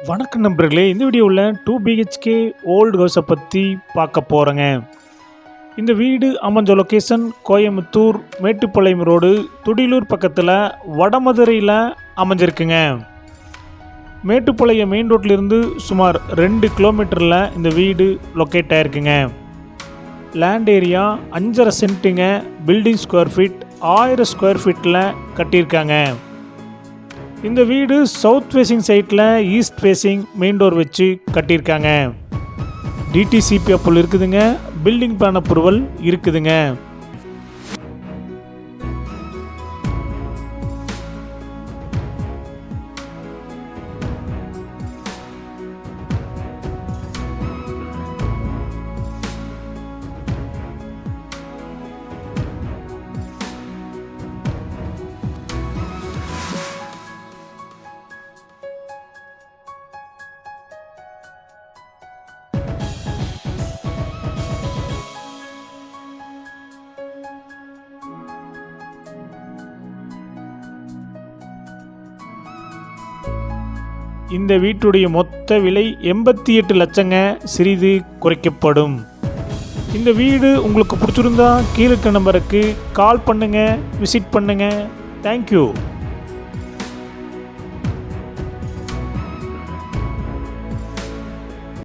வணக்கம் நண்பர்களே, இந்த வீடியோவில் 2 BHK ஓல்டு ஹவுஸை பற்றி பார்க்க போகிறேங்க. இந்த வீடு அமைஞ்ச லொக்கேஷன் கோயம்புத்தூர் மேட்டுப்பாளையம் ரோடு துடிலூர் பக்கத்தில் வடமதுரையில் அமைஞ்சிருக்குங்க. மேட்டுப்பாளையம் மெயின் ரோட்லேருந்து சுமார் 2 கிலோமீட்டரில் இந்த வீடு லொக்கேட் ஆகிருக்குங்க. லேண்ட் ஏரியா 5.5 சென்ட்டுங்க. பில்டிங் ஸ்கொயர் ஃபீட் 1000 ஸ்கொயர் ஃபீட்டில் கட்டியிருக்காங்க. இந்த வீடு சவுத் ஃபேஸிங் சைட்டில் ஈஸ்ட் ஃபேஸிங் மெயின் டோர் வச்சு கட்டியிருக்காங்க. டிடிசிபி அப்ரூவல் இருக்குதுங்க. பில்டிங் பிளான் அப்ரூவல் இருக்குதுங்க. இந்த வீட்டுடைய மொத்த விலை 88 லட்சங்க. சிறிது குறைக்கப்படும். இந்த வீடு உங்களுக்கு பிடிச்சிருந்தா கீழே இருக்க நம்பருக்கு கால் பண்ணுங்கள், விசிட் பண்ணுங்கள். தேங்க்யூ.